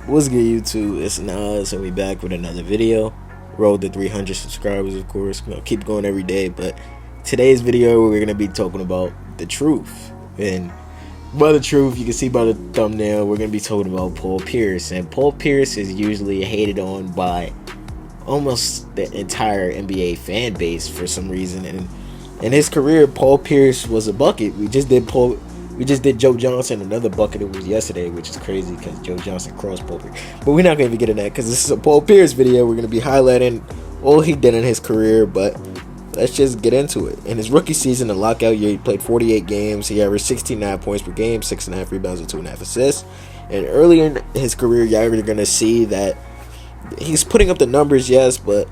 What's good, YouTube? It's Nas, and we back with another video. Road to 300 subscribers, of course. We'll keep going every day, but today's video, we're gonna be talking about the truth. And by the truth, you can see by the thumbnail, we're gonna be talking about Paul Pierce. And Paul Pierce is usually hated on by almost the entire NBA fan base for some reason. And in his career, Paul Pierce was a bucket. We just did Joe Johnson, another bucket. It was yesterday, which is crazy because Joe Johnson crossed Paul Pierce. But we're not going to get into that because this is a Paul Pierce video. We're going to be highlighting all he did in his career, but let's just get into it. In his rookie season, the lockout year, he played 48 games. He averaged 69 points per game, 6.5 rebounds, and 2.5 assists. And earlier in his career, y'all are going to see that he's putting up the numbers, yes, but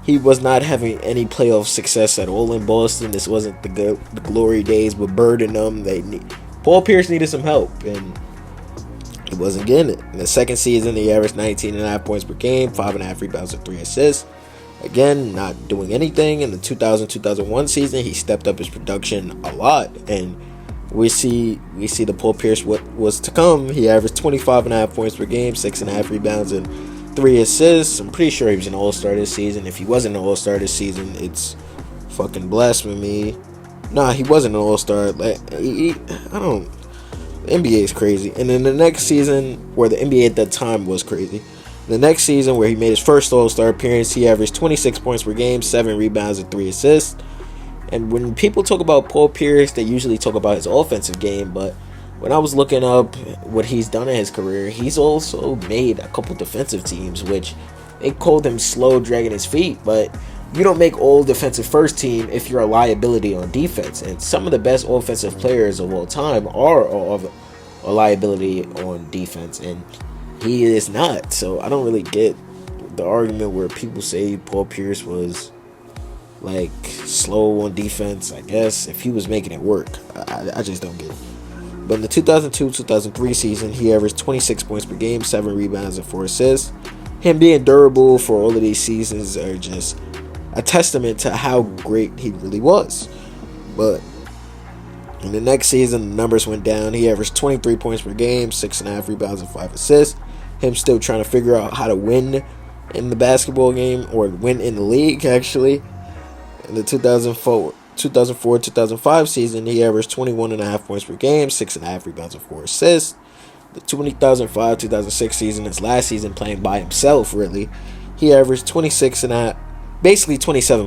he was not having any playoff success at all in Boston. This wasn't the glory days with Bird and them. Paul Pierce needed some help, and he wasn't getting it. In the second season, he averaged 19.5 points per game, 5.5 rebounds, and 3 assists. Again, not doing anything. In the 2000-2001 season, he stepped up his production a lot, and we see the Paul Pierce what was to come. He averaged 25.5 points per game, 6.5 rebounds, and 3 assists. I'm pretty sure he was an all-star this season. If he wasn't an all-star this season, it's fucking blasphemy. Nah, he wasn't an all-star. The NBA is crazy. And then the next season, where the NBA at that time was crazy, the next season where he made his first all-star appearance, he averaged 26 points per game, 7 rebounds, and 3 assists. And when people talk about Paul Pierce, they usually talk about his offensive game, but when I was looking up what he's done in his career, he's also made a couple defensive teams, which they called him slow, dragging his feet, but you don't make all defensive first team if you're a liability on defense. And some of the best offensive players of all time are a liability on defense, and he is not. So I don't really get the argument where people say Paul Pierce was like slow on defense. I guess if he was making it work, I just don't get it. But in the 2002-2003 season, he averaged 26 points per game, 7 rebounds, and 4 assists. Him being durable for all of these seasons are just a testament to how great he really was. But in the next season, the numbers went down. He averaged 23 points per game, 6.5 rebounds, and 5 assists. Him still trying to figure out how to win in the basketball game, or win in the league, actually. In the 2004-2005 season, he averaged 21.5 points per game, 6.5 rebounds, and 4 assists. The 2005-2006 season, his last season playing by himself, really, he averaged 27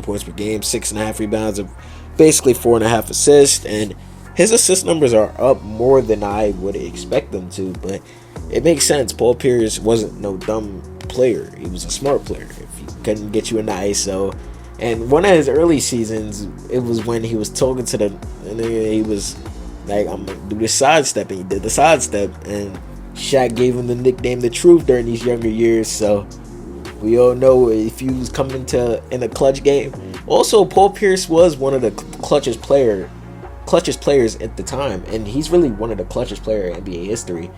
points per game, 6.5 rebounds, and basically 4.5 assists. And his assist numbers are up more than I would expect them to, but it makes sense. Paul Pierce wasn't no dumb player. He was a smart player. If he couldn't get you in the ISO. And one of his early seasons, it was when he was talking to and he was like, I'm going to do the sidestep, and he did the sidestep, and Shaq gave him the nickname The Truth during these younger years. So we all know if he was coming in a clutch game. Also, Paul Pierce was one of the clutchest players at the time, and he's really one of the clutchest players in NBA history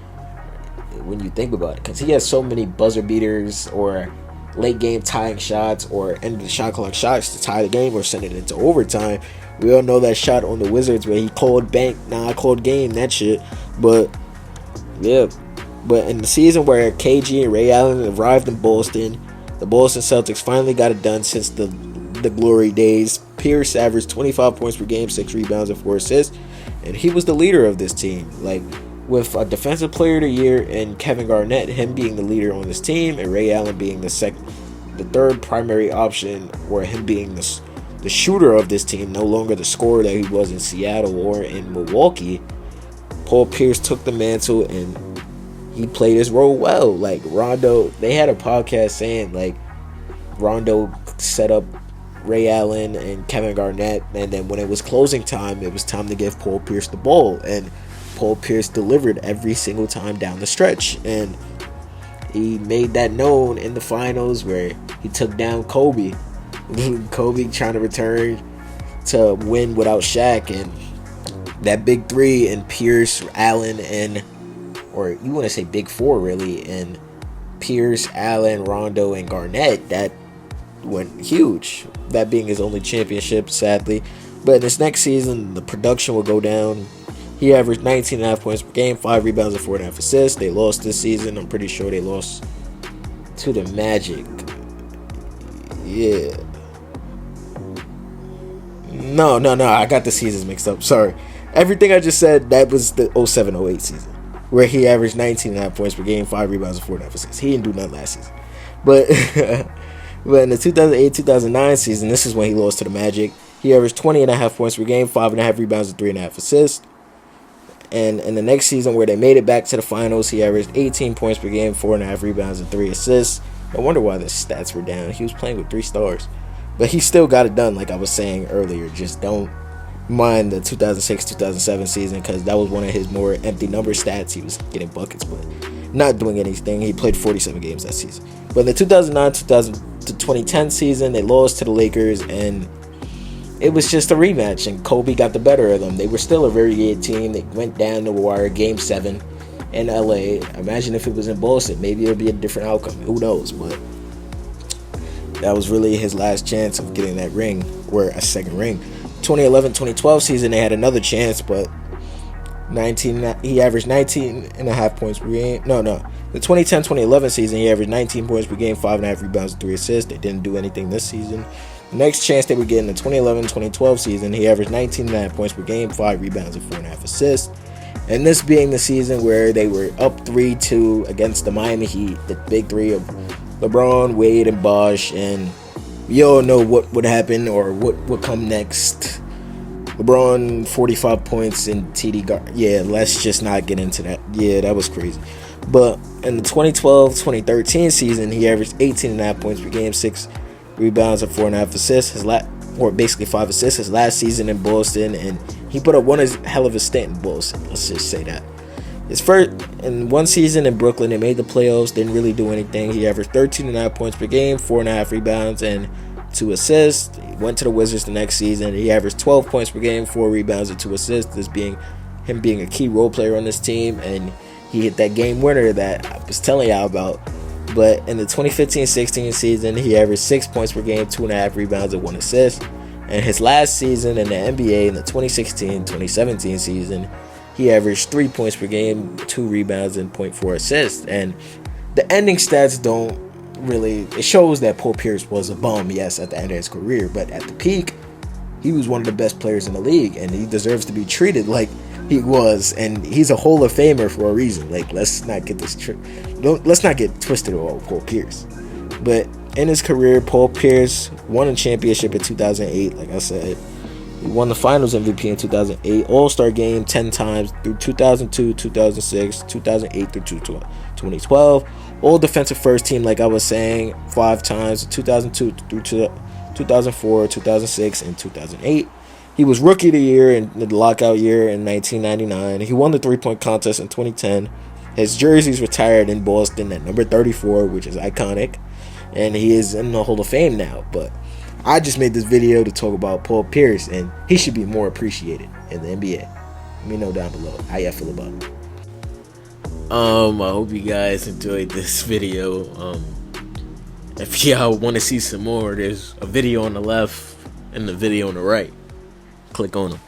when you think about it, because he has so many buzzer beaters or late game tying shots or end of the shot clock shots to tie the game or send it into overtime. We all know that shot on the Wizards where he called bank, I called game, that shit. But yeah, but in the season where KG and Ray Allen arrived in Boston, the Boston Celtics finally got it done since the glory days. Pierce averaged 25 points per game, 6 rebounds, and 4 assists, and he was the leader of this team. Like, with a defensive player of the year and Kevin Garnett, him being the leader on this team, and Ray Allen being the third primary option, or him being the shooter of this team, no longer the scorer that he was in Seattle or in Milwaukee, Paul Pierce took the mantle and he played his role well. Like Rondo, they had a podcast saying like Rondo set up Ray Allen and Kevin Garnett, and then when it was closing time, it was time to give Paul Pierce the ball, and Paul Pierce delivered every single time down the stretch, and he made that known in the finals where he took down Kobe. Kobe trying to return to win without Shaq, and that big three, and Pierce, Allen, or you want to say big four really, and Pierce, Allen, Rondo, and Garnett, that went huge. That being his only championship, sadly. But in this next season, the production will go down. He averaged 19.5 points per game, 5 rebounds, and 4.5 assists. They lost this season. I'm pretty sure they lost to the Magic. Yeah. No. I got the seasons mixed up. Sorry. Everything I just said, that was the 07-08 season, where he averaged 19.5 points per game, 5 rebounds, and 4.5 assists. He didn't do nothing last season. But in the 2008-2009 season, this is when he lost to the Magic. He averaged 20.5 points per game, 5.5 rebounds, and 3.5 assists. And in the next season, where they made it back to the finals, he averaged 18 points per game, 4.5 rebounds, and 3 assists. I wonder why the stats were down. He was playing with 3 stars. But he still got it done, like I was saying earlier. Just don't mind the 2006-2007 season, because that was one of his more empty number stats. He was getting buckets, but not doing anything. He played 47 games that season. But in the 2009-2010 season, they lost to the Lakers, and it was just a rematch, and Kobe got the better of them. They were still a very good team. They went down the wire, Game 7 in LA. Imagine if it was in Boston. Maybe it would be a different outcome. Who knows? But that was really his last chance of getting that ring, or a second ring. 2011-2012 season, they had another chance, but he averaged 19.5 points per game. The 2010-2011 season, he averaged 19 points per game, 5.5 rebounds, and 3 assists. They didn't do anything this season. The next chance they would get in the 2011-2012 season, he averaged 19.5 points per game, 5 rebounds, and 4.5 assists. And this being the season where they were up 3-2 against the Miami Heat, the big three of LeBron, Wade, and Bosh, and we all know what would happen or what would come next. LeBron, 45 points in TD guard. Yeah, let's just not get into that. Yeah, that was crazy. But in the 2012-2013 season, he averaged 18.5 points per game, 6 rebounds, and 4.5 assists. Or basically 5 assists his last season in Boston, and he put up one hell of a stint in Boston. Let's just say that. His first in one season in Brooklyn, they made the playoffs, didn't really do anything. He averaged 13.5 points per game, 4.5 rebounds, and 2 assists. He went to the Wizards the next season. He averaged 12 points per game, 4 rebounds, and 2 assists. This being him being a key role player on this team, and he hit that game winner that I was telling y'all about. But in the 2015-16 season, he averaged 6 points per game, 2.5 rebounds, and 1 assist. And his last season in the NBA, in the 2016-2017 season, he averaged 3 points per game, 2 rebounds, and 0.4 assists. And the ending stats don't really... It shows that Paul Pierce was a bum, yes, at the end of his career. But at the peak, he was one of the best players in the league. And he deserves to be treated like he was. And he's a Hall of Famer for a reason. Like, let's not get let's not get twisted about Paul Pierce. But in his career, Paul Pierce won a championship in 2008, like I said. He won the Finals MVP in 2008, All-Star Game 10 times through 2002, 2006, 2008 through 2012. All Defensive First Team, like I was saying, 5 times, 2002 through 2004, 2006, and 2008. He was Rookie of the Year in the lockout year in 1999. He won the three-point contest in 2010. His jersey's retired in Boston at number 34, which is iconic. And he is in the Hall of Fame now, but I just made this video to talk about Paul Pierce, and he should be more appreciated in the NBA. Let me know down below how y'all feel about it. I hope you guys enjoyed this video. If y'all want to see some more, there's a video on the left and the video on the right. Click on them.